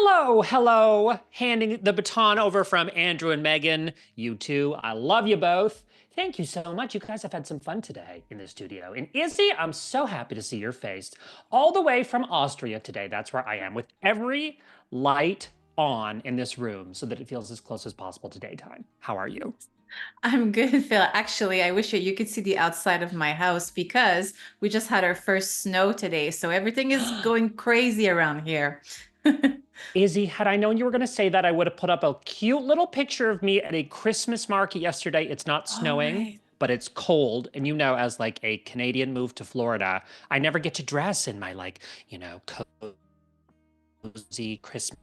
Hello, hello. Handing the baton over from Andrew and Megan. You two, I love you both. Thank you so much. You guys have had some fun today in the studio. And Izzy, I'm so happy to see your face all the way from Austria today. That's where I am, with every light on in this room so that it feels as close as possible to daytime. How are you? I'm good, Phil. Actually, I wish you could see the outside of my house because we just had our first snow today. So everything is going crazy around here. Izzy, had I known you were going to say that, I would have put up a cute little picture of me at a Christmas market yesterday. It's not All snowing, right. but it's cold. And as like a Canadian moved to Florida, I never get to dress in my cozy Christmas.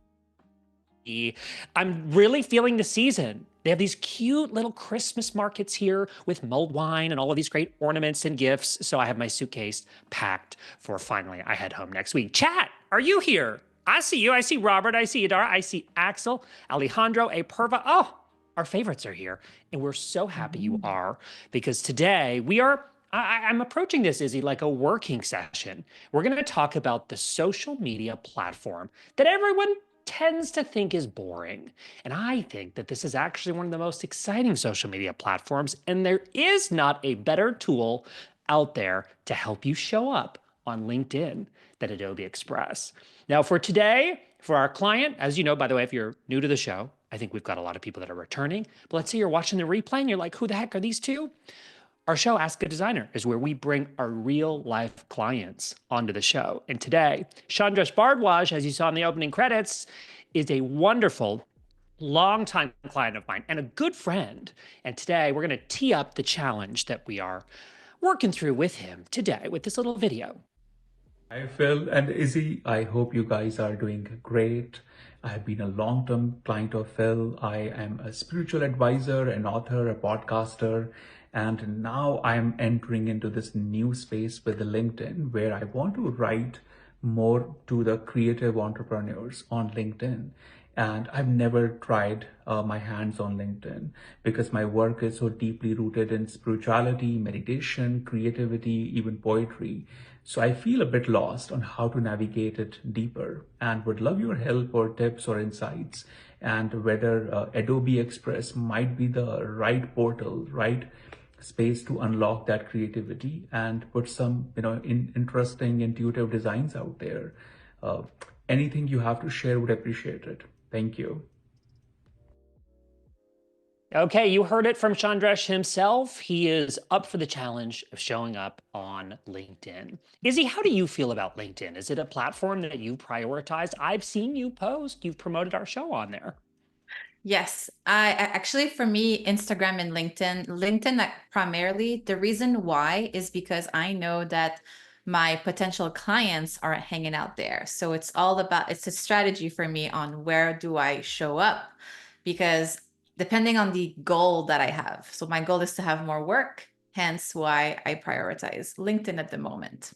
I'm really feeling the season. They have these cute little Christmas markets here with mulled wine and all of these great ornaments and gifts. So I have my suitcase packed for finally I head home next week. Chat, are you here? I see you. I see Robert. I see Adara. I see Axel, Alejandro, Perva. Oh, our favorites are here. And we're so happy you Mhm. are because today we are. I'm approaching this, Izzy, like a working session. We're going to talk about the social media platform that everyone tends to think is boring. And I think that this is actually one of the most exciting social media platforms. And there is not a better tool out there to help you show up on LinkedIn than Adobe Express. Now, for today, for our client, as you know, by the way, if you're new to the show, I think we've got a lot of people that are returning. But let's say you're watching the replay and you're like, who the heck are these two? Our show, Ask a Designer, is where we bring our real life clients onto the show. And today, Chandresh Bardwaj, as you saw in the opening credits, is a wonderful longtime client of mine and a good friend. And today, we're going to tee up the challenge that we are working through with him today with this little video. Hi, Phil and Izzy. I hope you guys are doing great. I have been a long-term client of Phil. I am a spiritual advisor, an author, a podcaster, and now I am entering into this new space with the LinkedIn where I want to write more to the creative entrepreneurs on LinkedIn. And I've never tried my hands on LinkedIn because my work is so deeply rooted in spirituality, meditation, creativity, even poetry. So I feel a bit lost on how to navigate it deeper and would love your help or tips or insights and whether Adobe Express might be the right portal, right space to unlock that creativity and put some, interesting, intuitive designs out there. Uh, Anything you have to share would appreciate it. Thank you. Okay, you heard it from Chandresh himself. He is up for the challenge of showing up on LinkedIn. Izzy, how do you feel about LinkedIn? Is it a platform that you prioritize? I've seen you post. You've promoted our show on there. Yes, actually, for me, Instagram and LinkedIn primarily, the reason why is because I know that my potential clients are hanging out there. So it's a strategy for me on where do I show up because depending on the goal that I have. So my goal is to have more work, hence why I prioritize LinkedIn at the moment.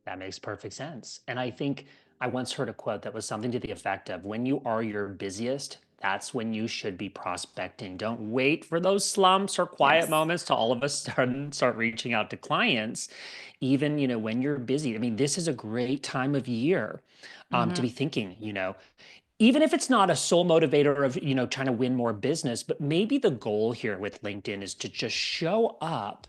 That makes perfect sense. And I think I once heard a quote that was something to the effect of when you are your busiest, that's when you should be prospecting. Don't wait for those slumps or quiet Yes. moments to all of a sudden start reaching out to clients. Even, when you're busy. I mean, this is a great time of year to be Hmm. thinking, even if it's not a sole motivator of, trying to win more business, but maybe the goal here with LinkedIn is to just show up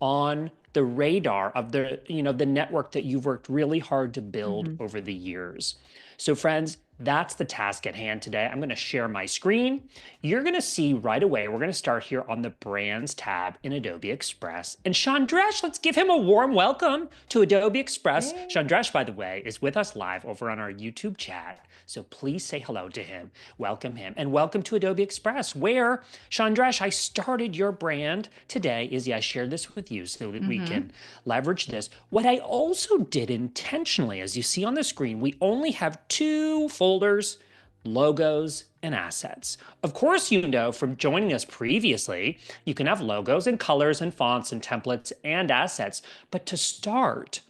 on the radar of the network that you've worked really hard to build Hmm. over the years. So friends, that's the task at hand today. I'm going to share my screen. You're going to see right away, we're going to start here on the Brands tab in Adobe Express. And Chandresh, let's give him a warm welcome to Adobe Express. Yay. Chandresh, by the way, is with us live over on our YouTube chat. So please say hello to him, welcome him, and welcome to Adobe Express, where, Chandresh, I started your brand today. Izzy, I shared this with you so that we Hmm. can leverage this. What I also did intentionally, as you see on the screen, we only have two folders, logos and assets. Of course, from joining us previously, you can have logos and colors and fonts and templates and assets. But to start,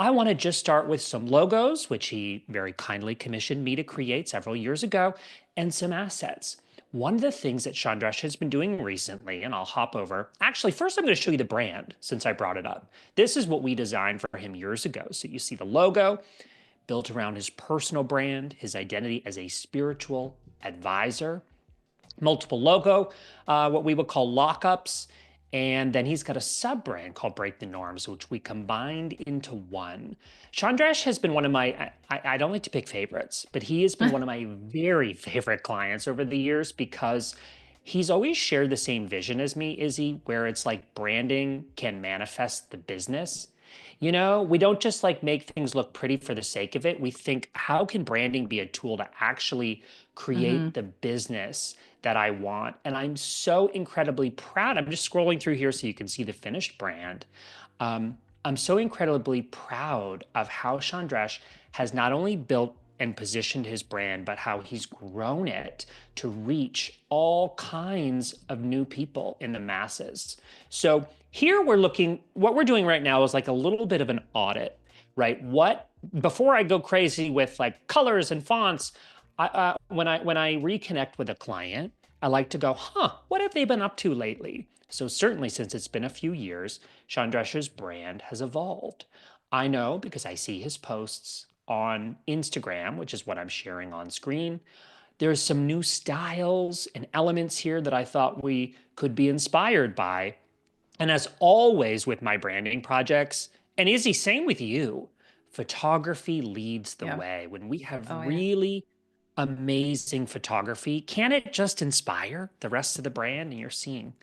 I want to just start with some logos, which he very kindly commissioned me to create several years ago, and some assets. One of the things that Chandresh has been doing recently, and I'll hop over. Actually, first I'm going to show you the brand since I brought it up. This is what we designed for him years ago. So you see the logo, built around his personal brand, his identity as a spiritual advisor, multiple logo, what we would call lockups. And then he's got a sub brand called Break the Norms, which we combined into one. Chandresh has been one of my, I don't like to pick favorites, but he has been one of my very favorite clients over the years because he's always shared the same vision as me, Izzy, where it's like branding can manifest the business. You know, we don't just like make things look pretty for the sake of it. We think, how can branding be a tool to actually create the business that I want? And I'm so incredibly proud. I'm just scrolling through here so you can see the finished brand. I'm so incredibly proud of how Chandresh has not only built and positioned his brand, but how he's grown it to reach all kinds of new people in the masses. So here we're looking, what we're doing right now is like a little bit of an audit, right? Before I go crazy with like colors and fonts, when I reconnect with a client, I like to go, what have they been up to lately? So certainly since it's been a few years, Chandresh's brand has evolved. I know because I see his posts on Instagram, which is what I'm sharing on screen. There's some new styles and elements here that I thought we could be inspired by. And as always with my branding projects, and Izzy, same with you, photography leads the Yeah. way. When we have Oh, yeah. really amazing photography, can it just inspire the rest of the brand? And you're seeing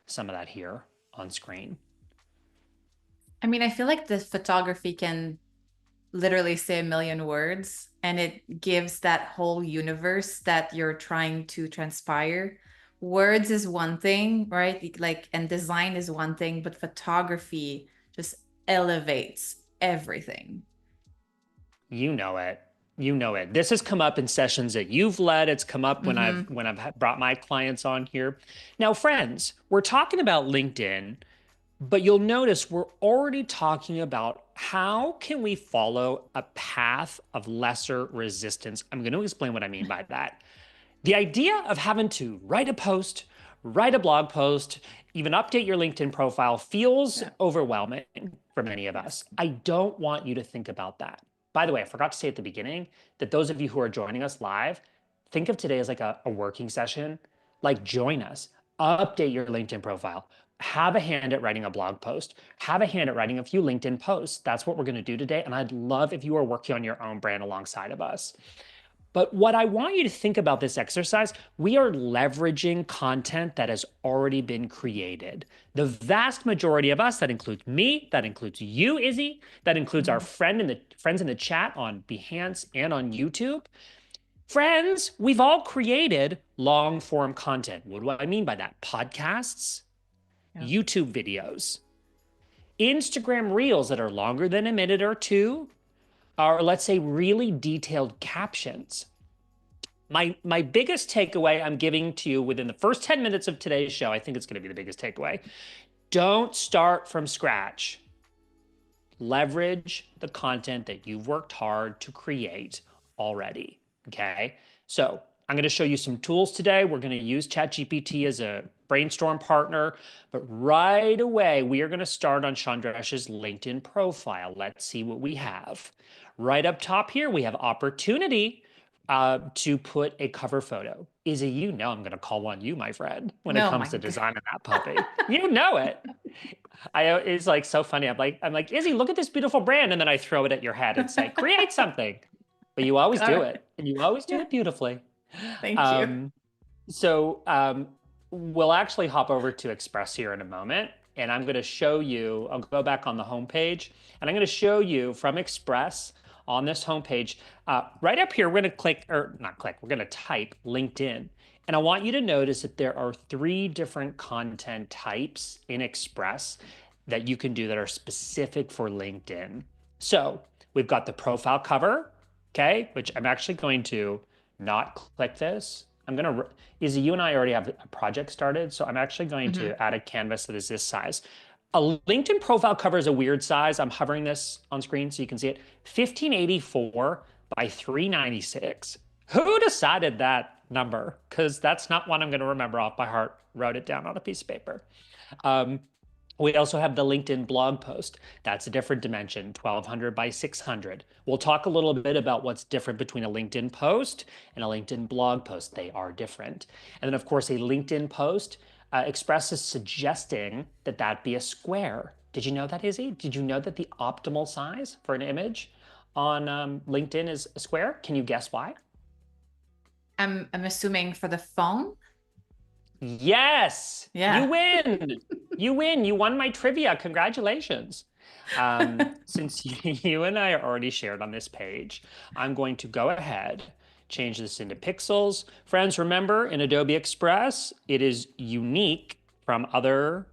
some of that here on screen. I mean, I feel like the photography can literally say a million words, and it gives that whole universe that you're trying to transpire. Words is one thing, right? Like, and design is one thing, but photography just elevates everything. You know it. You know it. This has come up in sessions that you've led. It's come up when I've brought my clients on here. Now, friends, we're talking about LinkedIn, but you'll notice we're already talking about how can we follow a path of lesser resistance. I'm going to explain what I mean by that. The idea of having to write a post, write a blog post, even update your LinkedIn profile feels overwhelming for many of us. I don't want you to think about that. By the way, I forgot to say at the beginning that those of you who are joining us live, think of today as like a working session. Like, join us, update your LinkedIn profile, have a hand at writing a blog post, have a hand at writing a few LinkedIn posts. That's what we're going to do today. And I'd love if you are working on your own brand alongside of us. But what I want you to think about this exercise, we are leveraging content that has already been created. The vast majority of us, that includes me, that includes you, Izzy, that includes our friends in the chat on Behance and on YouTube. Friends, we've all created long form content. What do I mean by that? Podcasts, YouTube videos, Instagram reels that are longer than a minute or two, or let's say really detailed captions. My biggest takeaway I'm giving to you within the first 10 minutes of today's show, I think it's going to be the biggest takeaway. Don't start from scratch. Leverage the content that you've worked hard to create already, okay? So I'm going to show you some tools today. We're going to use ChatGPT as a brainstorm partner, but right away, we are going to start on Chandresh's LinkedIn profile. Let's see what we have. Right up top here, we have opportunity to put a cover photo. Izzy, you know I'm going to call on you, my friend, when it comes to designing that puppy. You know it. It's like so funny. I'm like, Izzy, look at this beautiful brand. And then I throw it at your head and say, create something. But you always do it. And you always do it beautifully. Thank you. So we'll actually hop over to Express here in a moment. And I'm going to show you, I'll go back on the homepage. And I'm going to show you from Express on this homepage. Right up here, we're going to click, or not click, we're going to type LinkedIn. And I want you to notice that there are 3 different content types in Express that you can do that are specific for LinkedIn. So we've got the profile cover, okay, which I'm actually going to not click this. I'm going to, Izzy, you and I already have a project started, so I'm actually going to add a canvas that is this size. A LinkedIn profile cover is a weird size. I'm hovering this on screen so you can see it. 1584 by 396. Who decided that number? Because that's not one I'm going to remember off by heart. Wrote it down on a piece of paper. We also have the LinkedIn blog post. That's a different dimension, 1200 by 600. We'll talk a little bit about what's different between a LinkedIn post and a LinkedIn blog post. They are different. And then, of course, a LinkedIn post, Express is suggesting that that be a square. Did you know that, Izzy? Did you know that the optimal size for an image on LinkedIn is a square? Can you guess why? I'm assuming for the phone. Yes, you Yeah. win. You win. You won my trivia. Congratulations. Since you and I are already shared on this page, I'm going to go ahead, change this into pixels. Friends, remember in Adobe Express, it is unique from other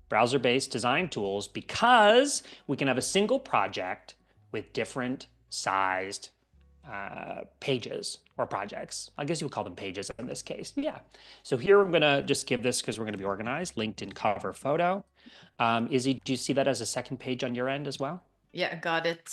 browser-based design tools because we can have a single project with different sized pages or projects. I guess you would call them pages in this case. Yeah. So here I'm going to just give this because we're going to be organized. LinkedIn cover photo. Izzy, do you see that as a second page on your end as well? Yeah, got it.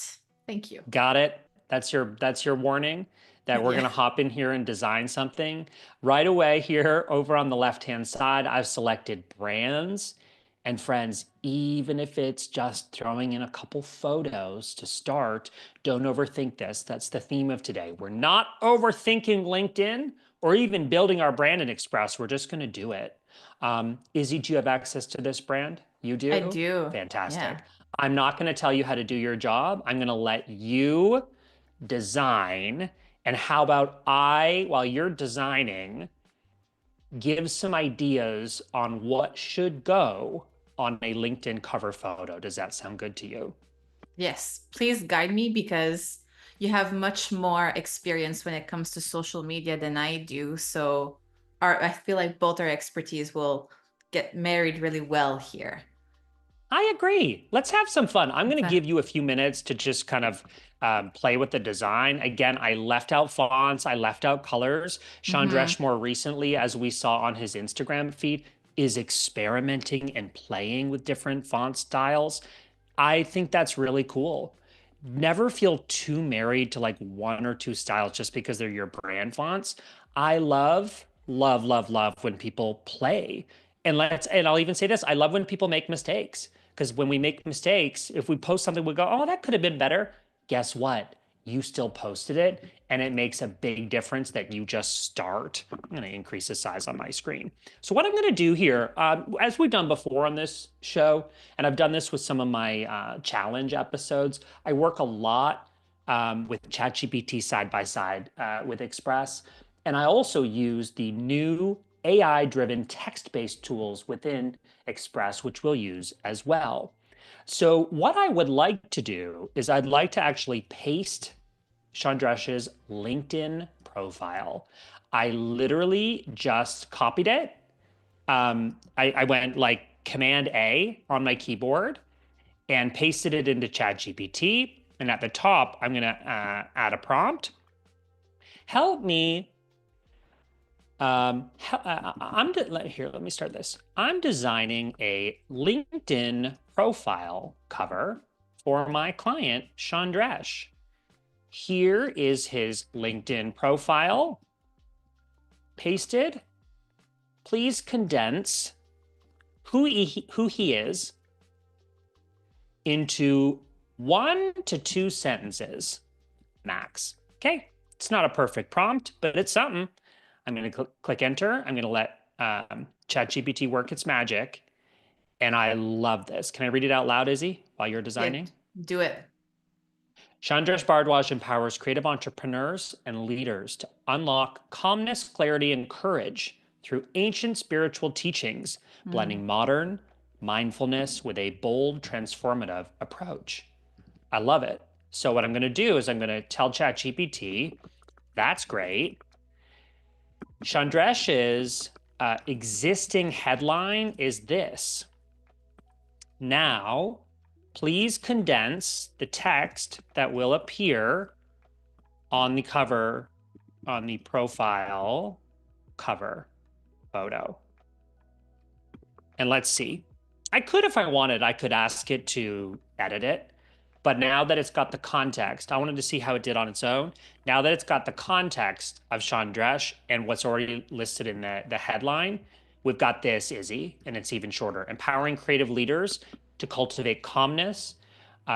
Thank you. Got it. That's your warning that we're Yeah. going to hop in here and design something. Right away here over on the left-hand side, I've selected brands. And friends, even if it's just throwing in a couple photos to start, don't overthink this. That's the theme of today. We're not overthinking LinkedIn or even building our brand in Express. We're just going to do it. Izzy, do you have access to this brand? You do? I do. Fantastic. Yeah. I'm not going to tell you how to do your job. I'm going to let you design. And how about while you're designing, give some ideas on what should go on a LinkedIn cover photo. Does that sound good to you? Yes, please guide me because you have much more experience when it comes to social media than I do. So I feel like both our expertise will get married really well here. I agree. Let's have some fun. I'm going to Okay. give you a few minutes to just kind of play with the design. Again, I left out fonts, I left out colors. Chandresh, more recently, as we saw on his Instagram feed, is experimenting and playing with different font styles. I think that's really cool. Never feel too married to like one or two styles just because they're your brand fonts. I love, love, love, love when people play. And I'll even say this, I love when people make mistakes. Because when we make mistakes, if we post something, we go, oh, that could have been better. Guess what? You still posted it, and it makes a big difference that you just start. I'm going to increase the size on my screen. So what I'm going to do here, as we've done before on this show, and I've done this with some of my challenge episodes, I work a lot with ChatGPT side by side with Express. And I also use the new AI-driven text-based tools within Express, which we'll use as well. So what I would like to do is I'd like to actually paste Chandresh's LinkedIn profile. I literally just copied it. I went like Command A on my keyboard and pasted it into ChatGPT. And at the top, I'm going to add a prompt. Help me. Here, let me start this. I'm designing a LinkedIn profile cover for my client, Chandresh. Here is his LinkedIn profile. Pasted. Please condense who he is into 1 to 2 sentences max. Okay, it's not a perfect prompt, but it's something. I'm going to click enter. I'm going to let ChatGPT work its magic. And I love this. Can I read it out loud, Izzy, while you're designing? Yeah, do it. Chandresh Bhardwaj empowers creative entrepreneurs and leaders to unlock calmness, clarity, and courage through ancient spiritual teachings, blending modern mindfulness with a bold, transformative approach. I love it. So what I'm going to do is I'm going to tell ChatGPT, that's great. Chandresh's existing headline is this. Now, please condense the text that will appear on the cover, on the profile cover photo. And let's see. I could, if I wanted, I could ask it to edit it. But now that it's got the context, I wanted to see how it did on its own. Now that it's got the context of Chandresh and what's already listed in the headline, we've got this, Izzy, and it's even shorter. Empowering creative leaders to cultivate calmness,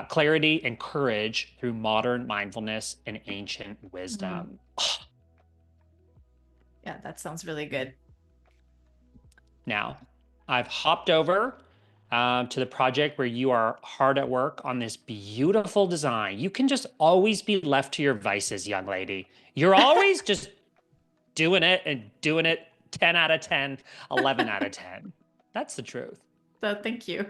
clarity, and courage through modern mindfulness and ancient wisdom. Yeah, that sounds really good. Now, I've hopped over to the project where you are hard at work on this beautiful design. You can just always be left to your vices, young lady. You're always just doing it and doing it 10 out of 10, 11 out of 10. That's the truth. So thank you.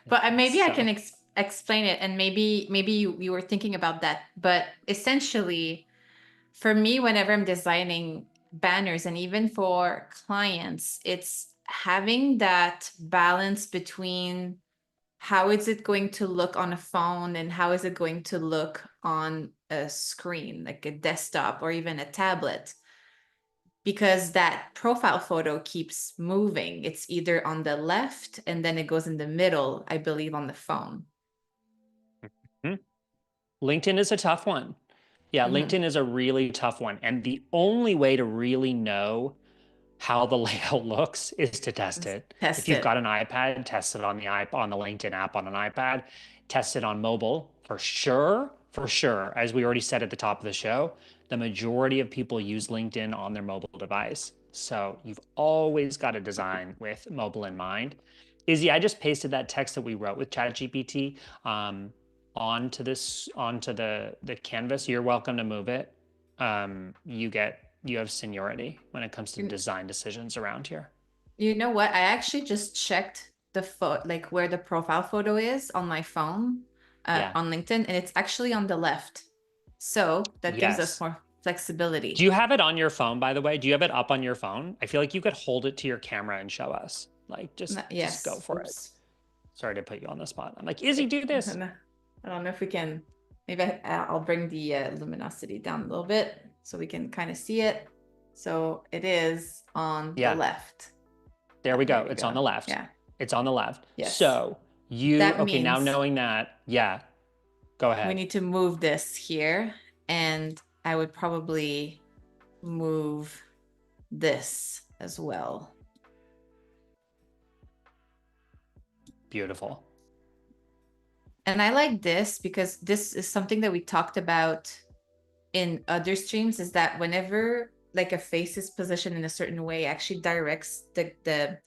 But maybe I can explain it, and maybe you were thinking about that. But essentially, for me, whenever I'm designing banners and even for clients, it's having that balance between how is it going to look on a phone and how is it going to look on a screen, like a desktop or even a tablet. Because that profile photo keeps moving. It's either on the left and then it goes in the middle, I believe, on the phone. LinkedIn is a tough one. Yeah, LinkedIn is a really tough one. And the only way to really know how the layout looks is to test it. If you've got an iPad, test it on the LinkedIn app on an iPad, test it on mobile for sure. For sure. As we already said at the top of the show, the majority of people use LinkedIn on their mobile device. So you've always got to design with mobile in mind. Izzy, I just pasted that text that we wrote with ChatGPT onto the canvas. You're welcome to move it. You have seniority when it comes to design decisions around here. You know what? I actually just checked the like where the profile photo is on my phone on LinkedIn, and it's actually on the left. So that gives us more flexibility. Do you have it on your phone, by the way? Do you have it up on your phone? I feel like you could hold it to your camera and show us. Like, just go for it. Sorry to put you on the spot. I'm like, Izzy, do this. I don't know if we can. Maybe I'll bring the luminosity down a little bit so we can kind of see it. So it is on the left. There we go. It's on the left. Yeah. It's on the left. Yes. So now knowing that, go ahead. We need to move this here, and I would probably move this as well. Beautiful. And I like this because this is something that we talked about in other streams, is that whenever like a face is positioned in a certain way, actually directs the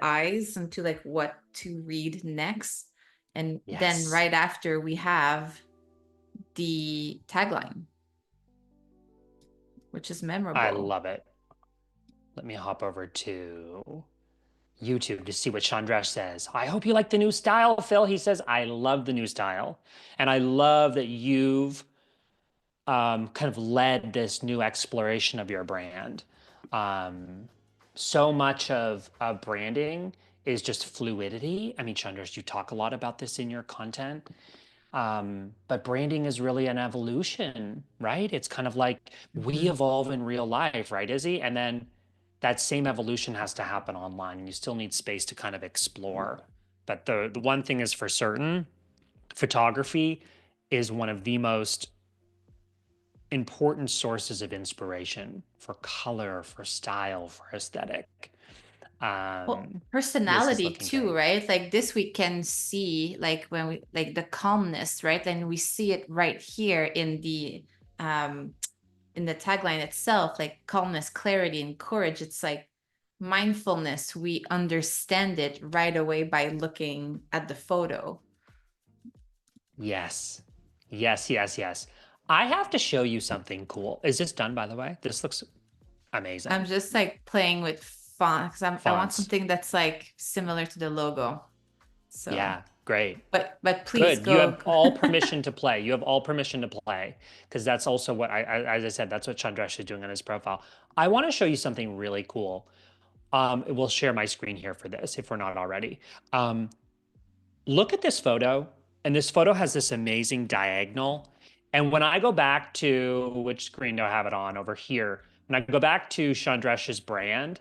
eyes into like what to read next. And then right after we have the tagline, which is memorable. I love it. Let me hop over to YouTube to see what Chandresh says. I hope you like the new style, Phil. He says, I love the new style. And I love that you've kind of led this new exploration of your brand. So much of branding is just fluidity. I mean, Chandresh, you talk a lot about this in your content. But branding is really an evolution, right? It's kind of like we evolve in real life, right, Izzy? And then that same evolution has to happen online, and you still need space to kind of explore. But the one thing is for certain, photography is one of the most important sources of inspiration for color, for style, for aesthetic. Well, personality too, right? Like this we can see, like when we like the calmness, right? And we see it right here in the tagline itself, like calmness, clarity, and courage. It's like mindfulness. We understand it right away by looking at the photo. Yes. I have to show you something cool. Is this done, by the way? This looks amazing. I'm just like playing with font because I want something that's like similar to the logo. So yeah, great. But please go. You have all permission to play. You have all permission to play, because that's also what as I said, that's what Chandresh is doing on his profile. I want to show you something really cool. We'll share my screen here for this if we're not already. Look at this photo, and this photo has this amazing diagonal. And when I go back to, which screen do I have it on? Over here. When I go back to Chandresh's brand,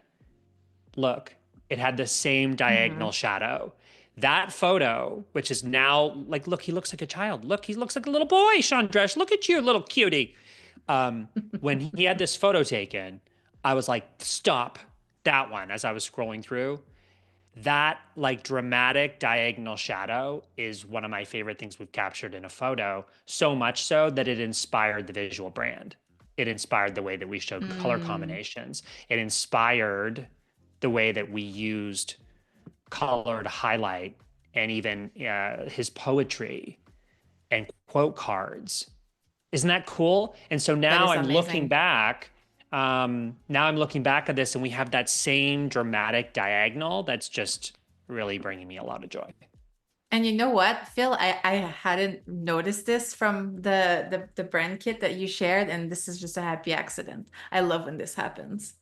look, it had the same diagonal shadow. That photo, which is now like, look, he looks like a child. Look, he looks like a little boy, Chandresh. Look at you, little cutie. When he had this photo taken, I was like, stop. that one, as I was scrolling through, that like dramatic diagonal shadow is one of my favorite things we've captured in a photo, so much so that it inspired the visual brand. It inspired the way that we showed color Mm, combinations. It inspired the way that we used color to highlight, and even his poetry and quote cards. Isn't that cool? And so that now is I'm looking amazing. back. Now I'm looking back at this, and we have that same dramatic diagonal that's just really bringing me a lot of joy. And you know what, Phil? I hadn't noticed this from the brand kit that you shared, and this is just a happy accident. I love when this happens.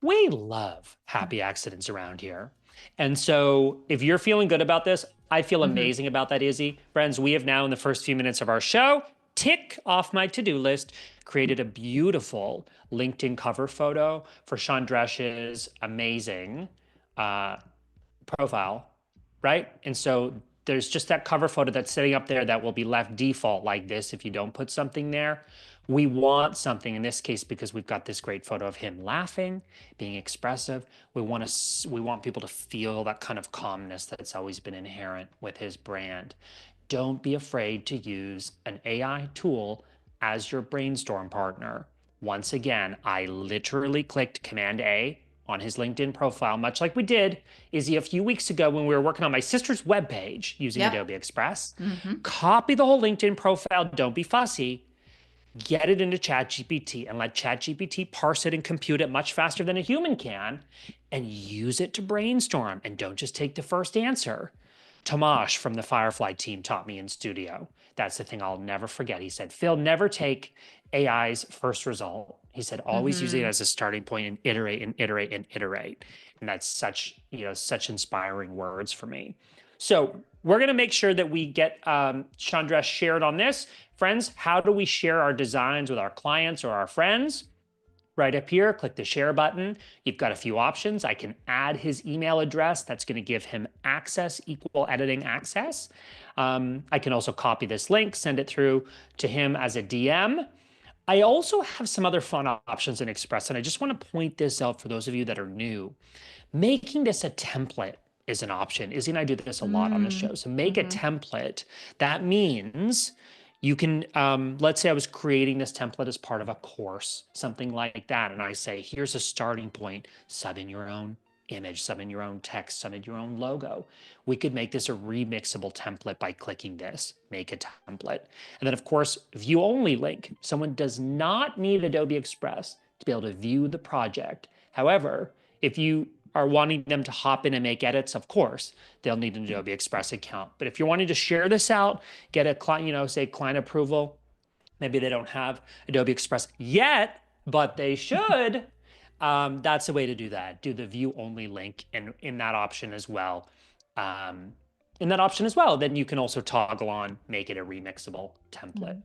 We love happy accidents around here. And so if you're feeling good about this, I feel Mhm. amazing about that, Izzy. Friends, we have now, in the first few minutes of our show, tick off my to-do list, created a beautiful LinkedIn cover photo for Chandresh's amazing uh, profile, right? And so there's just that cover photo that's sitting up there that will be left default like this if you don't put something there. We want something in this case because we've got this great photo of him laughing, being expressive. We want people to feel that kind of calmness that's always been inherent with his brand. Don't be afraid to use an AI tool as your brainstorm partner. Once again, I literally clicked Command A on his LinkedIn profile, much like we did, Izzy, a few weeks ago when we were working on my sister's webpage using Yep. Adobe Express. Hmm. Copy the whole LinkedIn profile, don't be fussy, get it into ChatGPT and let ChatGPT parse it and compute it much faster than a human can, and use it to brainstorm. And don't just take the first answer. Tomash from the Firefly team taught me in studio. That's the thing I'll never forget. He said, Phil, never take AI's first result. He said, always use it Hmm. as a starting point and iterate and iterate and iterate. And that's such, such inspiring words for me. So we're going to make sure that we get Chandresh shared on this. Friends, how do we share our designs with our clients or our friends? Right up here, click the share button. You've got a few options. I can add his email address. That's going to give him access, equal editing access. I can also copy this link, send it through to him as a DM. I also have some other fun options in Express, and I just want to point this out for those of you that are new. Making this a template is an option. Izzy and I do this a lot on the show. So make a Mm-hmm. template. That means you can, let's say I was creating this template as part of a course, something like that. And I say, here's a starting point, sub in your own image, sub in your own text, sub in your own logo. We could make this a remixable template by clicking this, make a template. And then of course, view only link. Someone does not need Adobe Express to be able to view the project. However, if you are wanting them to hop in and make edits, of course, they'll need an Adobe Express account. But if you're wanting to share this out, get a client, say client approval, maybe they don't have Adobe Express yet, but they should. That's the way to do that. Do the view only link in that option as well. Um, then you can also toggle on, make it a remixable template.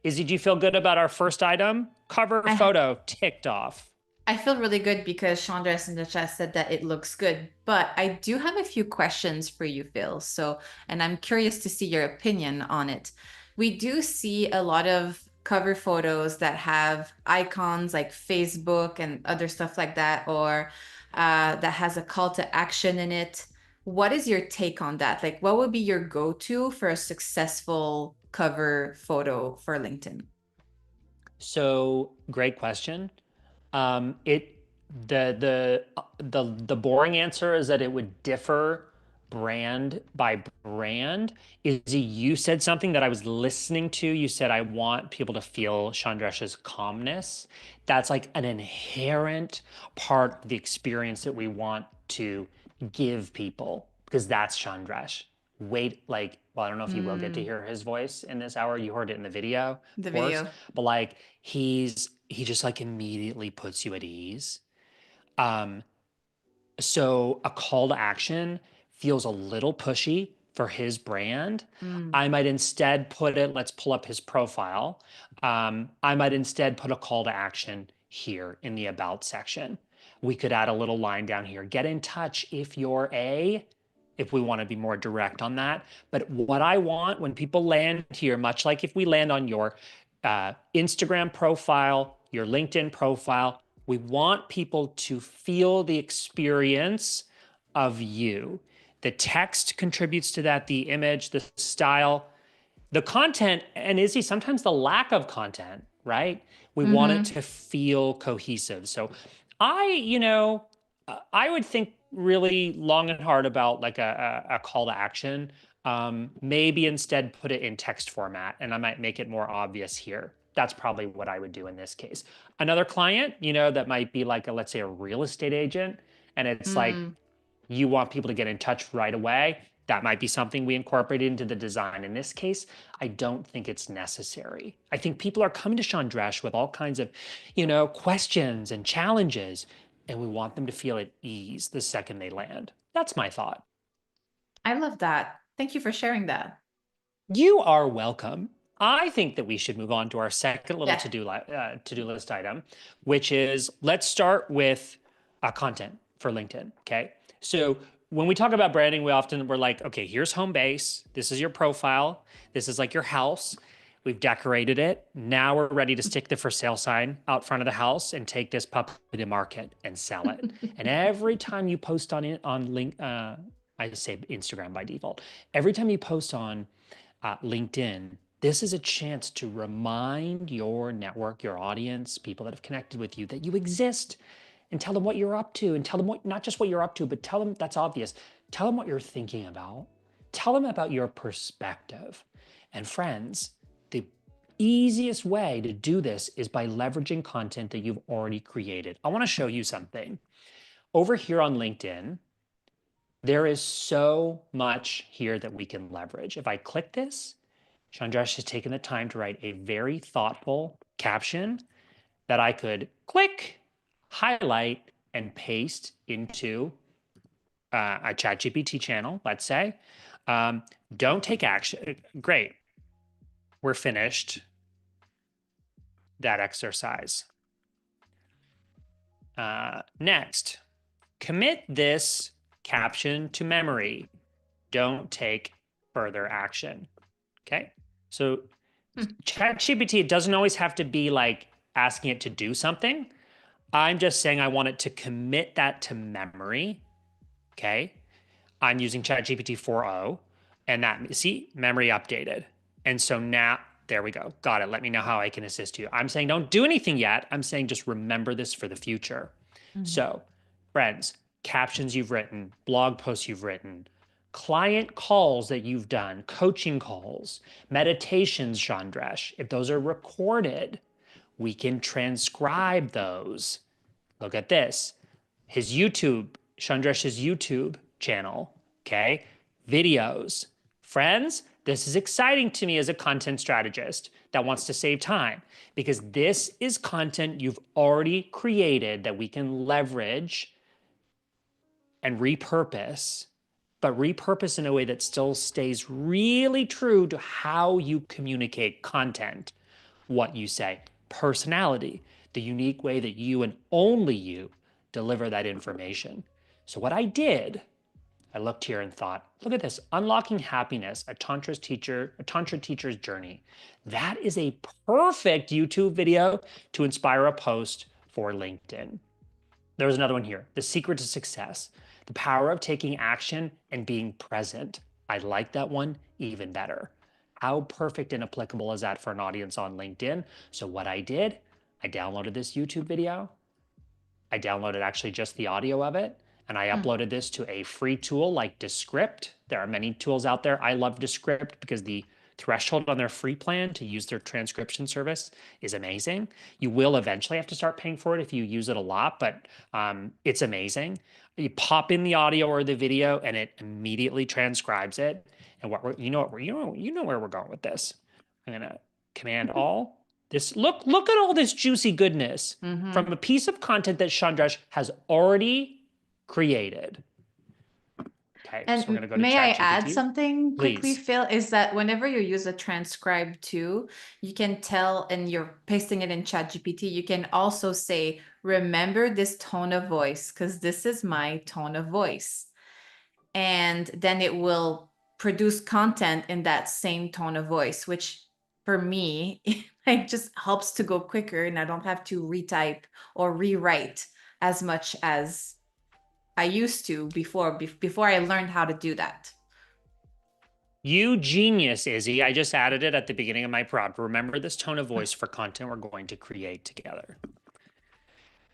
Izzy, do you feel good about our first item? Cover I photo ticked off. I feel really good because Chandresh in the chat said that it looks good, but I do have a few questions for you, Phil. So, and I'm curious to see your opinion on it. We do see a lot of cover photos that have icons like Facebook and other stuff like that, or that has a call to action in it. What is your take on that? Like, what would be your go-to for a successful cover photo for LinkedIn? So great question. It the boring answer is that it would differ brand by brand. Izzy, you said something that I was listening to. You said, I want people to feel Chandresh's calmness. That's like an inherent part of the experience that we want to give people because that's Chandresh. Wait, like, well, I don't know if you will get to Mm, hear his voice in this hour. You heard it in the video, the of course, video. but like he just like immediately puts you at ease. Um, so a call to action feels a little pushy for his brand. Mm, I might instead put it, let's pull up his profile. I might instead put a call to action here in the about section. We could add a little line down here. Get in touch if we want to be more direct on that. But what I want when people land here, much like if we land on your Instagram profile, your LinkedIn profile, We want people to feel the experience of you. The text contributes to that, the image, the style, the content, and Izzy, sometimes the lack of content, right? We want it to feel cohesive. So I would think really long and hard about like a call to action. Maybe instead put it in text format, and I might make it more obvious here. That's probably what I would do in this case. Another client, that might be like let's say a real estate agent, and it's like you want people to get in touch right away. That might be something we incorporate into the design. In this case, I don't think it's necessary. I think people are coming to Chandresh with all kinds of, questions and challenges, and we want them to feel at ease the second they land. That's my thought. I love that. Thank you for sharing that. You are welcome. I think that we should move on to our second little Yeah. to-do list item, which is let's start with content for LinkedIn. Okay. So when we talk about branding, we're like, okay, here's home base. This is your profile. This is like your house. We've decorated it. Now we're ready to stick the for sale sign out front of the house and take this puppy to market and sell it. And every time you post on it on I say Instagram by default. Every time you post on LinkedIn, this is a chance to remind your network, your audience, people that have connected with you that you exist, and tell them what you're up to, and tell them not just what you're up to, but tell them that's obvious. Tell them what you're thinking about. Tell them about your perspective. And friends, the easiest way to do this is by leveraging content that you've already created. I want to show you something. Over here on LinkedIn, there is so much here that we can leverage. If I click this, Chandresh has taken the time to write a very thoughtful caption that I could click, highlight, and paste into a ChatGPT channel, let's say. Don't take action. Great. We're finished that exercise. Next, commit this caption to memory. Don't take further action. Okay. So ChatGPT, it doesn't always have to be like asking it to do something. I'm just saying I want it to commit that to memory. Okay. I'm using ChatGPT 4.0 and that, see, memory updated. And so now, there we go. Got it. Let me know how I can assist you. I'm saying don't do anything yet. I'm saying just remember this for the future. So, friends, captions you've written, blog posts you've written, client calls that you've done, coaching calls, meditations, Chandresh, if those are recorded, we can transcribe those. Look at this. Chandresh's YouTube channel, okay? Videos. Friends, this is exciting to me as a content strategist that wants to save time because this is content you've already created that we can leverage and repurpose, but repurpose in a way that still stays really true to how you communicate content, what you say, personality, the unique way that you and only you deliver that information. So what I did, I looked here and thought, look at this, unlocking happiness, a tantra teacher's journey. That is a perfect YouTube video to inspire a post for LinkedIn. There was another one here, the secret to success, the power of taking action and being present. I like that one even better. How perfect and applicable is that for an audience on LinkedIn? So what I did, I downloaded this YouTube video. I downloaded actually just the audio of it, and I uploaded this to a free tool like Descript. There are many tools out there. I love Descript because the threshold on their free plan to use their transcription service is amazing. You will eventually have to start paying for it if you use it a lot, but it's amazing. You pop in the audio or the video, and it immediately transcribes it. And you know where we're going with this. I'm gonna Command All. Look at all this juicy goodness from a piece of content that Chandresh has already created. Okay, And so we're gonna go to may I add ChatGPT. something quickly, Please. Phil? Is that whenever you use a transcribe tool, you can tell, and you're pasting it in ChatGPT, you can also say, remember this tone of voice, because this is my tone of voice. And then it will produce content in that same tone of voice, which for me It just helps to go quicker, and I don't have to retype or rewrite as much as I used to before I learned how to do that. You genius, Izzy. I just added it at the beginning of my prompt. Remember this tone of voice for content we're going to create together.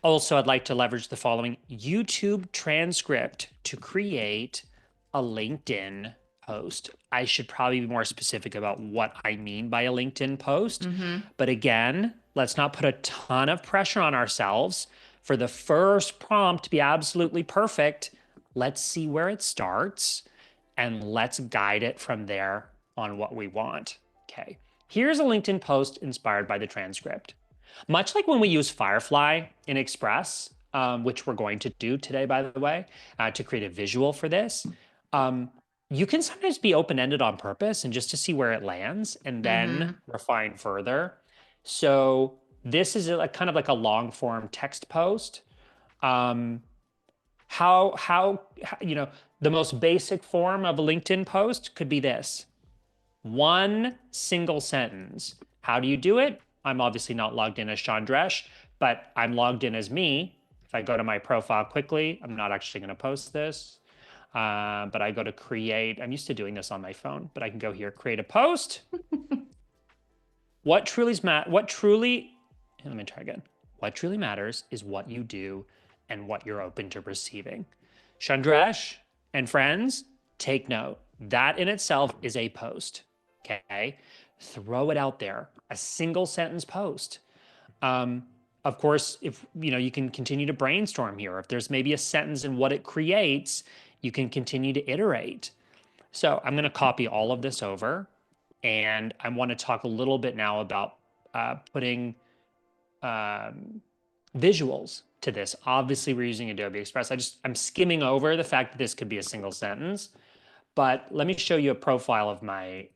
Also, I'd like to leverage the following YouTube transcript to create a LinkedIn post. I should probably be more specific about what I mean by a LinkedIn post. But again, let's not put a ton of pressure on ourselves for the first prompt to be absolutely perfect. Let's see where it starts and let's guide it from there on what we want. Okay, here's a LinkedIn post inspired by the transcript. Much like when we use Firefly in Express, which we're going to do today, by the way, to create a visual for this, you can sometimes be open-ended on purpose and just to see where it lands and then refine further. So this is kind of like a long form text post. How you know, the most basic form of a LinkedIn post could be this. One single sentence. How do you do it? I'm obviously not logged in as Chandresh, but I'm logged in as me. If I go to my profile quickly, I'm not actually going to post this, but I go to create. I'm used to doing this on my phone, but I can go here, create a post. Let me try again. What truly matters is what you do and what you're open to receiving. Chandresh and friends, take note. That in itself is a post. Okay, throw it out there. A single sentence post. Of course, if you can continue to brainstorm here. If there's maybe a sentence in what it creates, you can continue to iterate. So I'm going to copy all of this over, and I want to talk a little bit now about putting visuals to this. Obviously, we're using Adobe Express. I'm skimming over the fact that this could be a single sentence, but let me show you a profile of my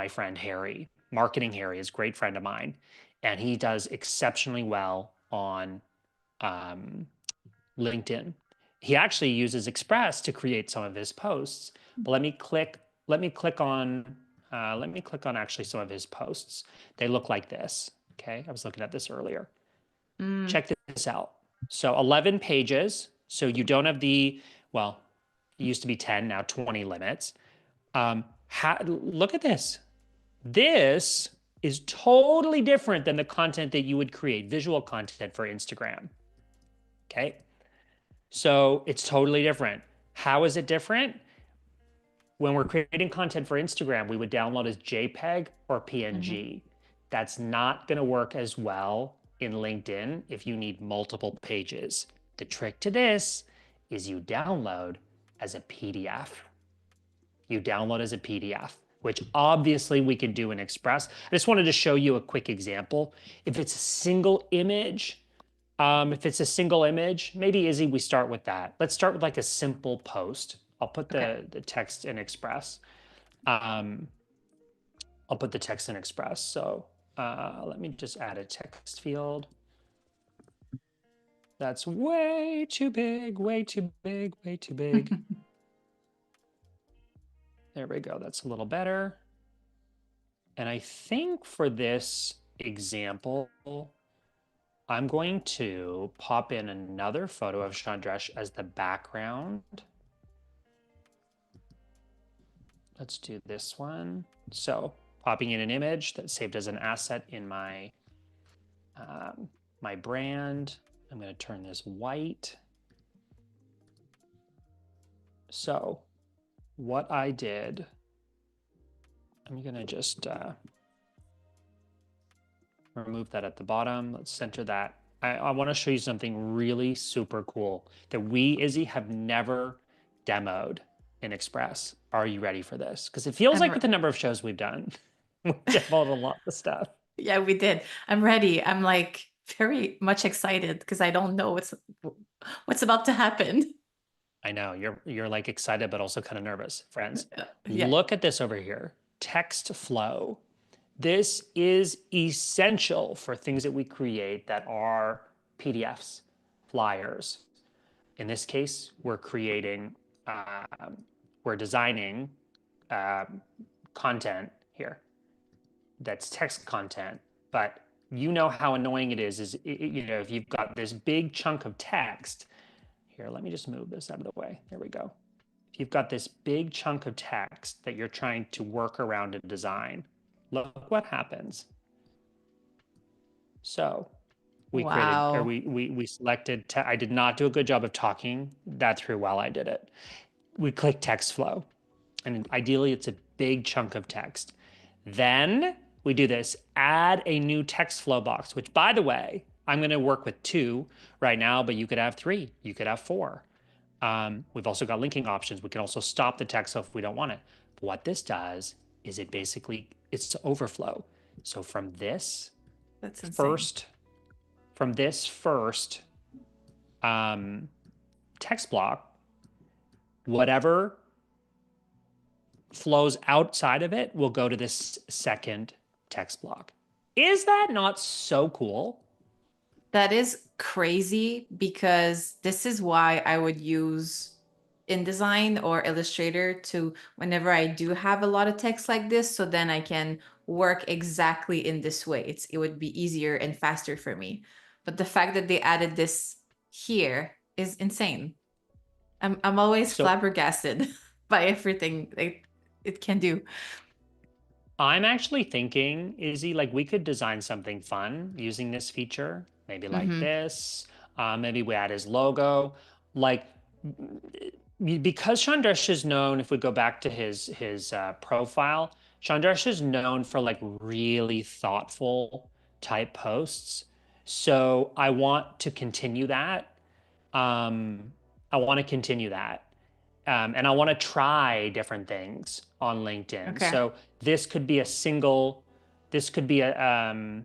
friend Harry. Marketing Harry is a great friend of mine, and he does exceptionally well on LinkedIn. He actually uses Express to create some of his posts. But let me click on actually some of his posts. They look like this. Okay, I was looking at this earlier. Check this out. So 11 pages. So you don't have well, it used to be 10, now 20 limits. Look at this. This is totally different than the content that you would create, visual content for Instagram. Okay. So it's totally different. How is it different? When we're creating content for Instagram, we would download as JPEG or PNG. That's not going to work as well in LinkedIn if you need multiple pages. The trick to this is you download as a PDF. You download as a PDF, which obviously we can do in Express. I just wanted to show you a quick example. If it's a single image, maybe Izzy, we start with that. Let's start with like a simple post. I'll put the text in Express. So let me just add a text field. That's way too big, way too big, way too big. There we go. That's a little better. And I think for this example, I'm going to pop in another photo of Chandresh as the background. Let's do this one. So popping in an image that's saved as an asset in my my brand. I'm going to turn this white. So what I did, I'm going to just remove that at the bottom. Let's center that. I want to show you something really super cool that we, Izzy, have never demoed in Express. Are you ready for this? Because it feels like with the number of shows we've done, we demoed a lot of stuff. Yeah, we did. I'm ready. I'm like very much excited because I don't know what's about to happen. I know you're like excited, but also kind of nervous, friends. Yeah. Look at this over here. Text flow. This is essential for things that we create that are PDFs, flyers. In this case, we're designing content here that's text content, but you know how annoying it is, you know, if you've got this big chunk of text. Here, let me just move this out of the way. There we go. If you've got this big chunk of text that you're trying to work around in design, look what happens. So we created, or Wow. we selected, I did not do a good job of talking that through while I did it. We click text flow, and ideally it's a big chunk of text. Then we do this, add a new text flow box, which by the way, I'm going to work with 2 right now, but you could have 3, you could have 4. We've also got linking options. We can also stop the text flow if we don't want it. But what this does is it's to overflow. So from this That's insane. first text block, whatever flows outside of it will go to this second text block. Is that not so cool? That is crazy, because this is why I would use InDesign or Illustrator to, whenever I do have a lot of text like this, so then I can work exactly in this way. It would be easier and faster for me. But the fact that they added this here is insane. I'm always So flabbergasted by everything it can do. I'm actually thinking, Izzy, like we could design something fun using this feature, maybe like Mm-hmm. this. Maybe we add his logo. Like, because Chandresh is known, if we go back to his profile, Chandresh is known for like really thoughtful type posts. So I want to continue that. Um, I want to continue that. And I want to try different things on LinkedIn. Okay. So this could be a single, this could be a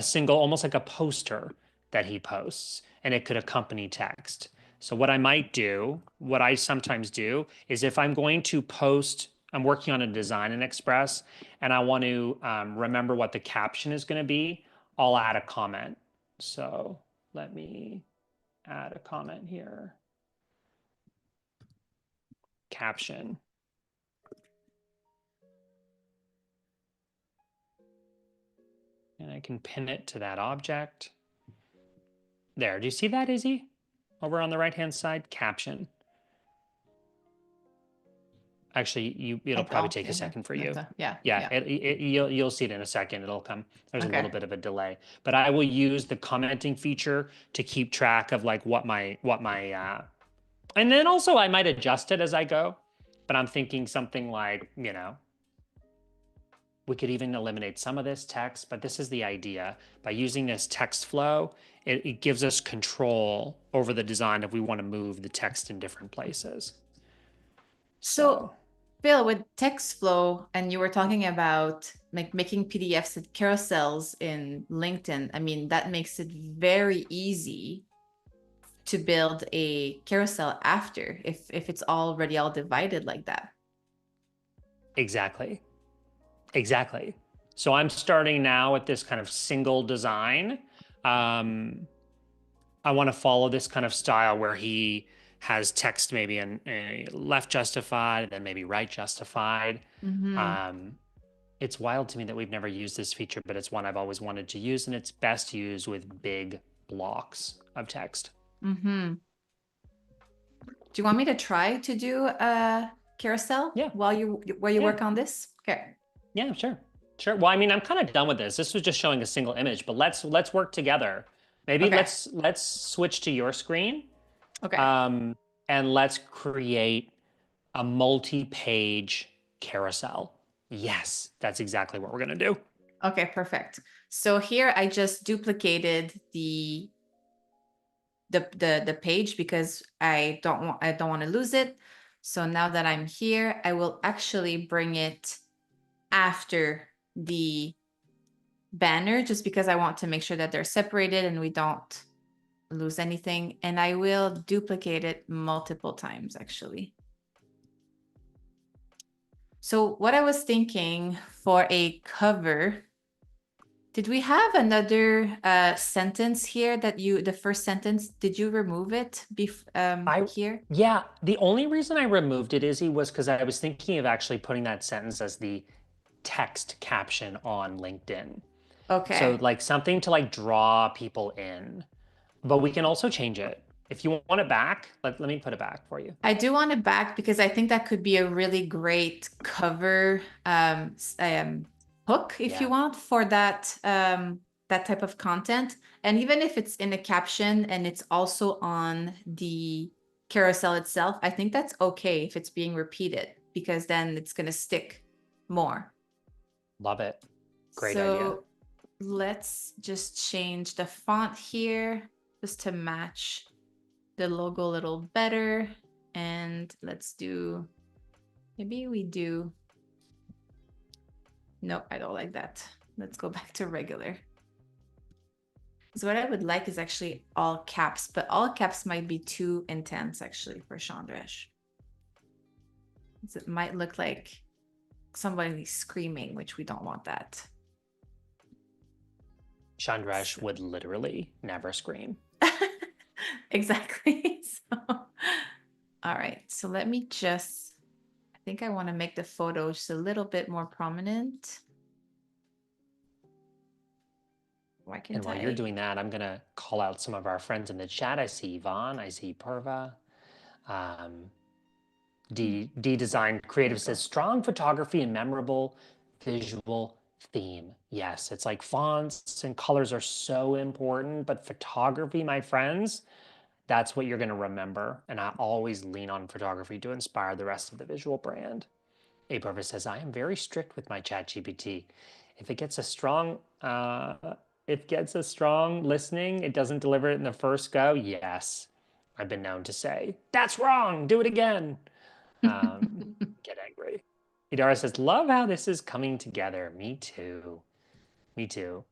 single, almost like a poster that he posts, and it could accompany text. So what I might do, what I sometimes do, is if I'm going to post, I'm working on a design in Express, and I want to remember what the caption is going to be, I'll add a comment. So let me add a comment here. Caption. And I can pin it to that object. There, do you see that, Izzy? Over on the right-hand side, caption. Actually, it'll probably take a second for you. Yeah. Yeah, you'll see it in a second. It'll come. There's a Okay. little bit of a delay, but I will use the commenting feature to keep track of like what my and then also I might adjust it as I go. But I'm thinking something like, you know, we could even eliminate some of this text, but this is the idea. By using this text flow, it gives us control over the design if we want to move the text in different places. So, Bill, with text flow, and you were talking about like making PDFs and carousels in LinkedIn, I mean, that makes it very easy to build a carousel after, if it's already all divided like that. Exactly. Exactly. So I'm starting now with this kind of single design. I want to follow this kind of style where he has text maybe in left justified, then maybe right justified. Mm-hmm. It's wild to me that we've never used this feature, but it's one I've always wanted to use, and it's best used with big blocks of text. Mm-hmm. Do you want me to try to do a carousel while you work on this? Okay. Yeah, sure. Sure. Well, I mean, I'm kind of done with this. This was just showing a single image, but let's work together. Maybe Okay. let's switch to your screen. Okay. And let's create a multi-page carousel. Yes, that's exactly what we're gonna do. Okay, perfect. So here I just duplicated the page because I don't want to lose it. So now that I'm here, I will actually bring it after the banner, just because I want to make sure that they're separated and we don't lose anything. And I will duplicate it multiple times, actually. So what I was thinking for a cover, did we have another sentence here that the first sentence, did you remove it here? Yeah, the only reason I removed it, Izzy, was because I was thinking of actually putting that sentence as the text caption on LinkedIn. So Okay. like something to like draw people in, but we can also change it. If you want it back, let me put it back for you. I do want it back because I think that could be a really great cover hook, if you Yeah. want, for that type of content. And even if it's in a caption and it's also on the carousel itself, I think that's okay if it's being repeated because then it's going to stick more. Love it. Great idea. So let's just change the font here just to match the logo a little better. And let's do, maybe we do, no, I don't like that. Let's go back to regular. So what I would like is actually all caps, but all caps might be too intense actually for Chandresh. It might look like somebody screaming, which we don't want that. Chandresh would literally never scream. Exactly. So, all right. So let me just, I think I want to make the photo just a little bit more prominent. Why can't And while you're doing that, I'm going to call out some of our friends in the chat. I see Yvonne, I see Purva. D Design Creative says strong photography and memorable visual theme. Yes, it's like fonts and colors are so important, but photography, my friends, that's what you're going to remember. And I always lean on photography to inspire the rest of the visual brand. A Purvis says, I am very strict with my chat GPT. If it gets a strong listening, it doesn't deliver it in the first go. Yes. I've been known to say, that's wrong. Do it again. Get angry. Idara says, love how this is coming together. Me too. Me too.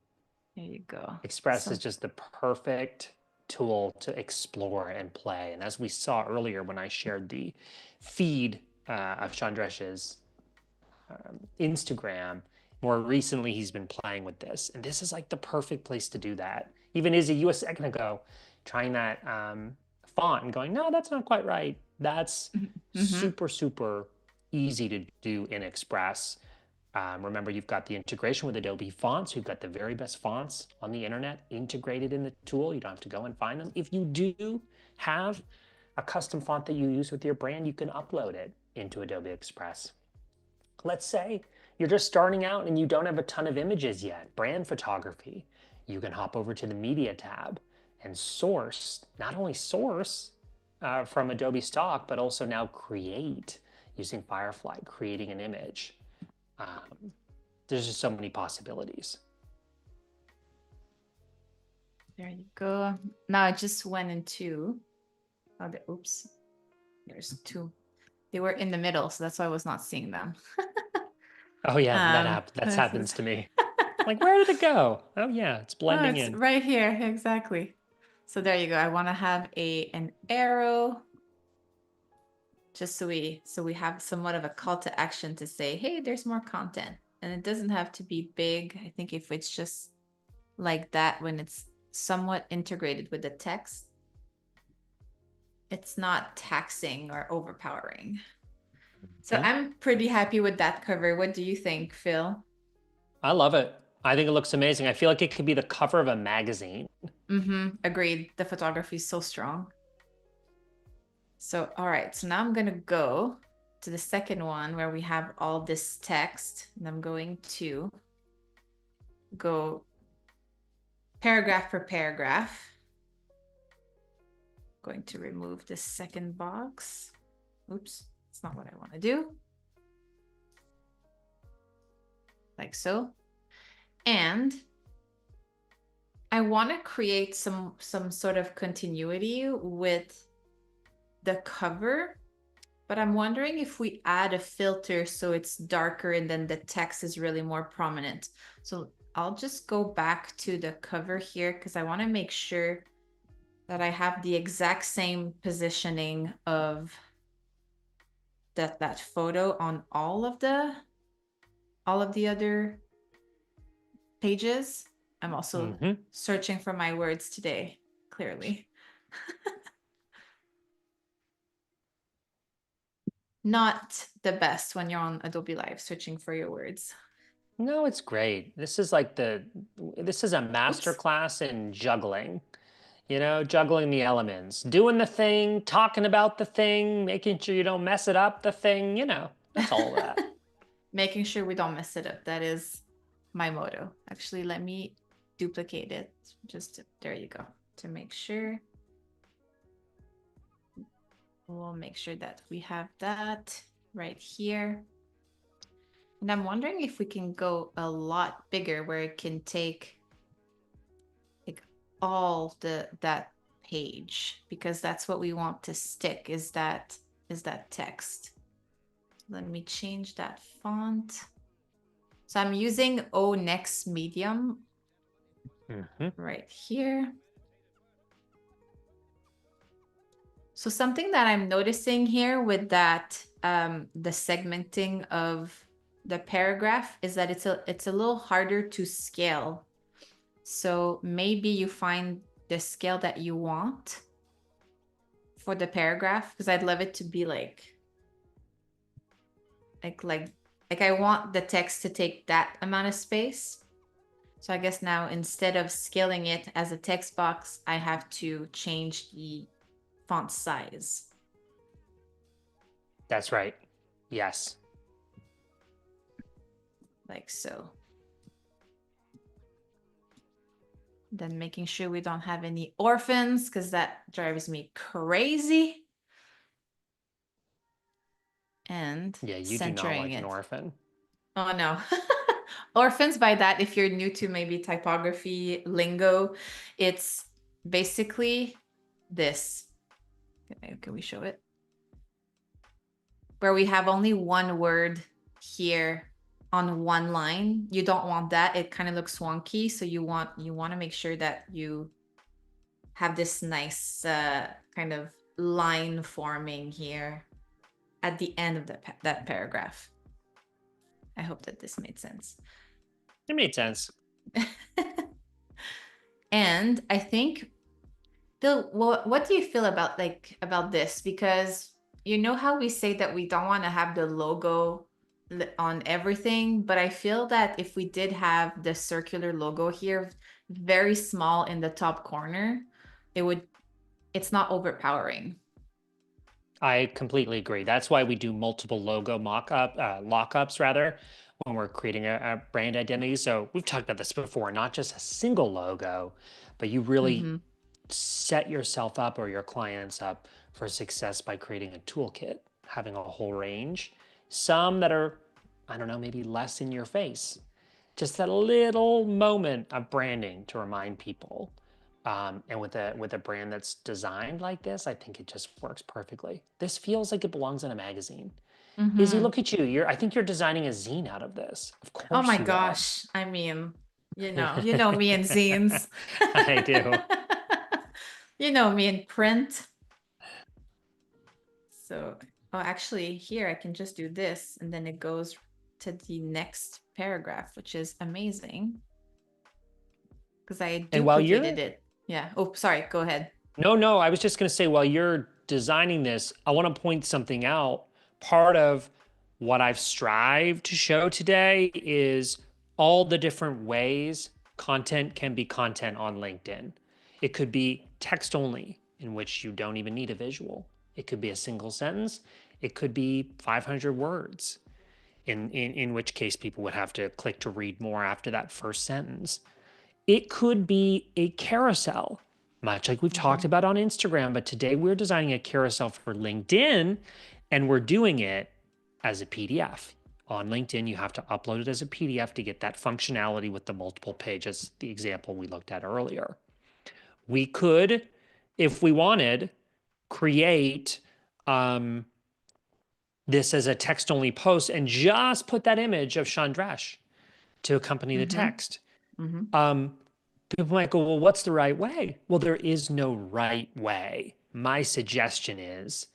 There you go. Express is just the perfect tool to explore and play. And as we saw earlier when I shared the feed of Chandresh's Instagram, more recently he's been playing with this. And this is like the perfect place to do that. Even Izzy, you a second ago, trying that font and going, no, that's not quite right. That's super, super easy to do in Express. Remember, you've got the integration with Adobe fonts. You've got the very best fonts on the internet integrated in the tool. You don't have to go and find them. If you do have a custom font that you use with your brand, you can upload it into Adobe Express. Let's say you're just starting out and you don't have a ton of images yet, brand photography. You can hop over to the media tab and source, not only source from Adobe Stock, but also now create using Firefly, creating an image. There's just so many possibilities. There you go. Now I just went into, oops, there's two. They were in the middle, so that's why I was not seeing them. Oh yeah, that happens to me. Like, where did it go? Oh yeah, it's blending it's in. right here, exactly. So there you go. I want to have an arrow, just so we have somewhat of a call to action to say, hey, there's more content. And it doesn't have to be big. I think if it's just like that, when it's somewhat integrated with the text, it's not taxing or overpowering. So I'm pretty happy with that cover. What do you think, Phil? I love it. I think it looks amazing. I feel like it could be the cover of a magazine. Agreed. The photography is so strong. So, all right. So now I'm going to go to the second one where we have all this text. And I'm going to go paragraph per paragraph. Going to remove this second box. Oops, that's not what I want to do. Like so. And I want to create some sort of continuity with the cover, but I'm wondering if we add a filter so it's darker and then the text is really more prominent. So I'll just go back to the cover here because I want to make sure that I have the exact same positioning of that photo on all of the other pages. I'm also searching for my words today, clearly. Not the best when you're on Adobe Live searching for your words. No, it's great. This is a master Oops. class in juggling, juggling the elements, doing the thing, talking about the thing, making sure you don't mess it up, the thing, that's all of that. Making sure we don't mess it up. That is my motto. Actually, let me duplicate it. There you go. To make sure. We'll make sure that we have that right here. And I'm wondering if we can go a lot bigger where it can take like all that page, because that's what we want to stick is that text. Let me change that font. So I'm using O Next Medium right here. So something that I'm noticing here with that, the segmenting of the paragraph is that it's a little harder to scale. So maybe you find the scale that you want for the paragraph, because I'd love it to be like I want the text to take that amount of space. So I guess now instead of scaling it as a text box, I have to change the font size. That's right. Yes. Like so. Then making sure we don't have any orphans, because that drives me crazy. And Yeah, you do not centering like an it. orphan. Oh no. Orphans, by that, if you're new to maybe typography lingo, it's basically this. Can we show it? Where we have only one word here on one line. You don't want that. It kind of looks wonky. So you want to make sure that you have this nice kind of line forming here at the end of that paragraph. I hope that this made sense. It made sense. And I think, Bill, what do you feel about this? Because you know how we say that we don't want to have the logo on everything, but I feel that if we did have the circular logo here, very small in the top corner, it's not overpowering. I completely agree. That's why we do multiple logo lockups rather, when we're creating a brand identity. So we've talked about this before, not just a single logo, but you really set yourself up or your clients up for success by creating a toolkit, having a whole range. Some that are, I don't know, maybe less in your face. Just that little moment of branding to remind people. And with a brand that's designed like this, I think it just works perfectly. This feels like it belongs in a magazine. Izzy, look at you. I think you're designing a zine out of this. Of Oh course my you are. gosh. I mean, you know me in zines. I do. You know me in print. So, oh, actually, here I can just do this, and then it goes to the next paragraph, which is amazing because I And while duplicated you're it. Yeah. Oh, sorry. Go ahead. No, I was just going to say, while you're designing this, I want to point something out. Part of what I've strived to show today is all the different ways content can be content on LinkedIn. It could be text only, in which you don't even need a visual. It could be a single sentence. It could be 500 words, in which case people would have to click to read more after that first sentence. It could be a carousel, much like we've talked about on Instagram, but today we're designing a carousel for LinkedIn, and we're doing it as a PDF. On LinkedIn, you have to upload it as a PDF to get that functionality with the multiple pages, the example we looked at earlier. We could, if we wanted, create this as a text-only post and just put that image of Chandresh to accompany the text. People might go, well, what's the right way? Well, there is no right way. My suggestion is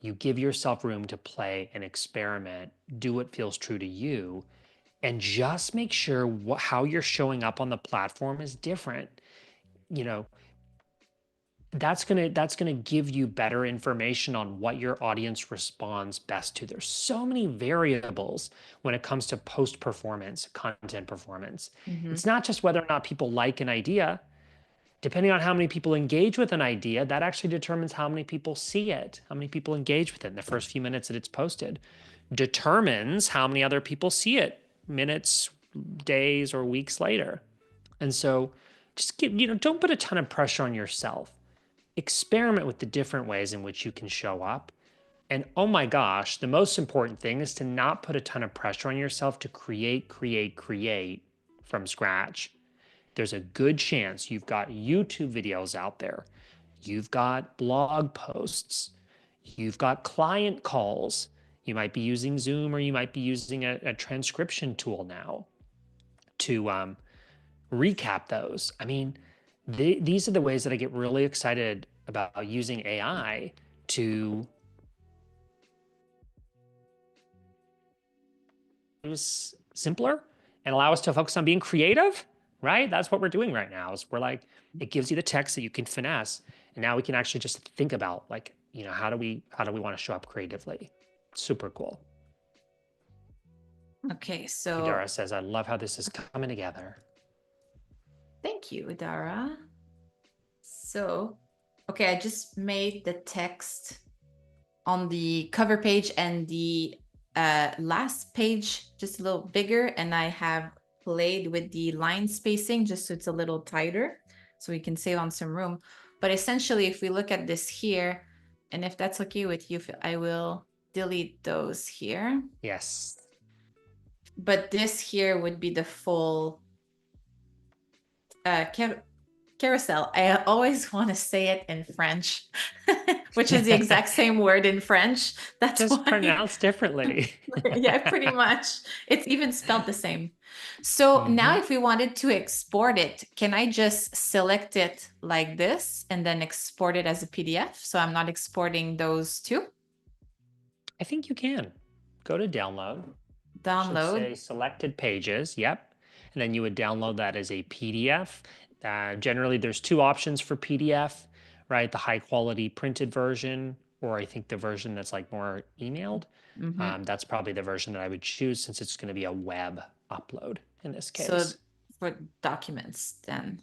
you give yourself room to play and experiment, do what feels true to you, and just make sure how you're showing up on the platform is different. You know, that's gonna give you better information on what your audience responds best to. There's so many variables when it comes to post performance, content performance. Mm-hmm. It's not just whether or not people like an idea. Depending on how many people engage with an idea, that actually determines how many people see it, how many people engage with it in the first few minutes that it's posted, determines how many other people see it minutes, days, or weeks later. And so just don't put a ton of pressure on yourself. Experiment with the different ways in which you can show up. And oh my gosh, the most important thing is to not put a ton of pressure on yourself to create from scratch. There's a good chance you've got YouTube videos out there. You've got blog posts. You've got client calls. You might be using Zoom, or you might be using a transcription tool now to recap those. I mean, these are the ways that I get really excited about using AI to use simpler and allow us to focus on being creative, right? That's what we're doing right now. Is we're like, it gives you the text that you can finesse, and now we can actually just think about, like, how do we want to show up creatively? Super cool. Okay, so Idara says, I love how this is coming together. thank you, Idara. So, okay, I just made the text on the cover page and the last page just a little bigger, and I have played with the line spacing just so it's a little tighter so we can save on some room. But essentially, if we look at this here, and if that's okay with you, I will delete those here. Yes. But this here would be the full carousel. I always want to say it in French, which is the exact same word in French. That's just why. pronounced differently. Yeah, pretty much. It's even spelled the same. So now if we wanted to export it, can I just select it like this and then export it as a PDF? So I'm not exporting those two? I think you can. Go to download. Should Download. say selected pages. Yep. And then you would download that as a PDF. Generally, there's two options for PDF, right? The high quality printed version, or I think the version that's like more emailed. That's probably the version that I would choose, since it's going to be a web upload in this case. So for documents then.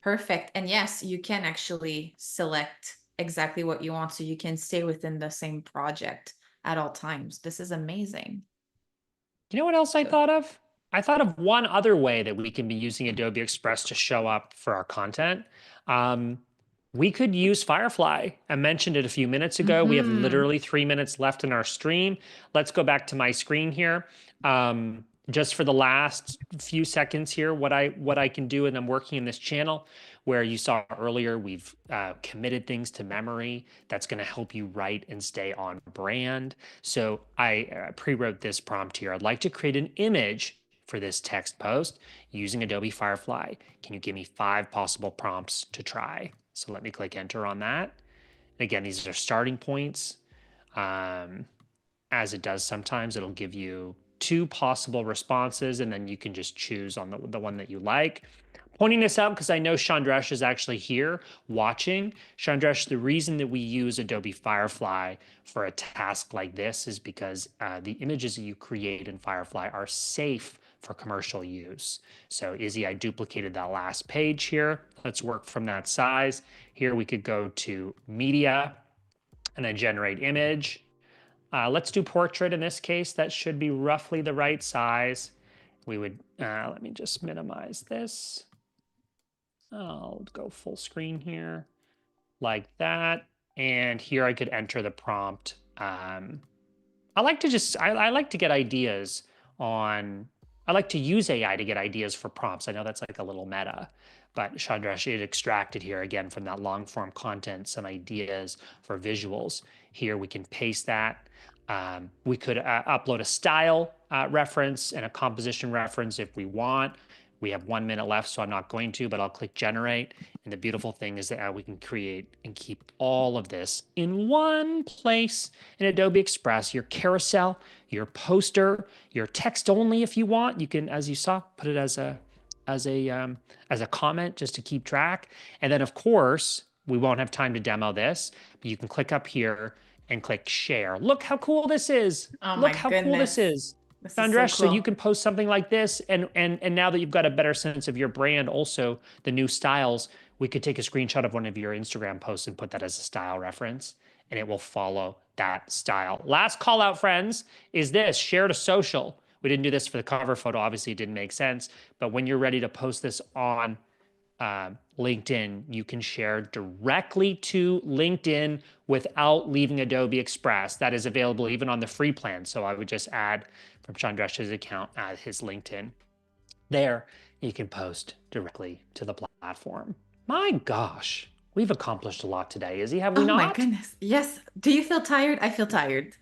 Perfect. And yes, you can actually select exactly what you want, so you can stay within the same project at all times. This is amazing. You know what else I thought of? I thought of one other way that we can be using Adobe Express to show up for our content. We could use Firefly. I mentioned it a few minutes ago. We have literally 3 minutes left in our stream. Let's go back to my screen here. Just for the last few seconds here, what I can do, and I'm working in this channel where you saw earlier, we've committed things to memory. That's going to help you write and stay on brand. So I pre-wrote this prompt here. I'd like to create an image for this text post using Adobe Firefly. Can you give me 5 possible prompts to try? So let me click enter on that. And again, these are starting points. As it does sometimes, it'll give you 2 possible responses, and then you can just choose on the one that you like. Pointing this out because I know Chandresh is actually here watching. Chandresh, the reason that we use Adobe Firefly for a task like this is because the images that you create in Firefly are safe for commercial use. So Izzy, I duplicated that last page here. Let's work from that size. Here we could go to media and then generate image. Let's do portrait in this case. That should be roughly the right size. We would, let me just minimize this. I'll go full screen here, like that. And here I could enter the prompt. I like to get ideas on, I like to use AI to get ideas for prompts. I know that's like a little meta, but Chandresh, it extracted here again from that long form content some ideas for visuals. Here we can paste that. We could upload a style reference and a composition reference if we want. We have 1 minute left, so I'm not going to, but I'll click generate. And the beautiful thing is that we can create and keep all of this in one place in Adobe Express. Your carousel, your poster, your text only if you want. You can, as you saw, put it as a comment just to keep track. And then of course, We won't have time to demo this, but you can click up here and click share. Look how cool this is. Oh Look my how cool this goodness. is. This is so Chandresh, so you cool. can post something like this, and now that you've got a better sense of your brand, also the new styles, we could take a screenshot of one of your Instagram posts and put that as a style reference, and it will follow that style. Last call out, friends, is this: share to social. We didn't do this for the cover photo, obviously it didn't make sense, but when you're ready to post this on LinkedIn, you can share directly to LinkedIn without leaving Adobe Express. That is available even on the free plan. So I would just add from Chandresh's account, add his LinkedIn. There, you can post directly to the platform. My gosh, we've accomplished a lot today, Izzy, have we Oh my not? goodness. Yes. Do you feel tired? I feel tired.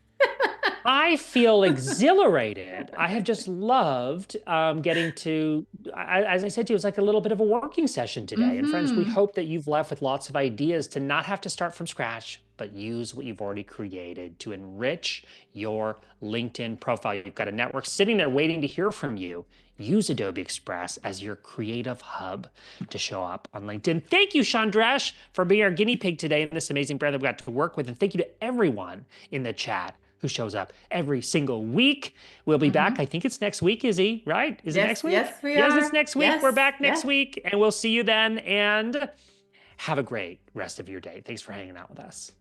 I feel exhilarated. I have just loved getting to, as I said to you, it's like a little bit of a working session today. And friends, we Mm-hmm. hope that you've left with lots of ideas to not have to start from scratch, but use what you've already created to enrich your LinkedIn profile. You've got a network sitting there waiting to hear from you. Use Adobe Express as your creative hub to show up on LinkedIn. Thank you, Chandresh, for being our guinea pig today in this amazing brand that we got to work with. And thank you to everyone in the chat who shows up every single week. We'll be back. Mm-hmm. I think it's next week, Izzy, right? Is it Yes, next week? yes, we Yes, it's are. next week. We're Yes, back next yes. week, and we'll see you then. And have a great rest of your day. Thanks for hanging out with us.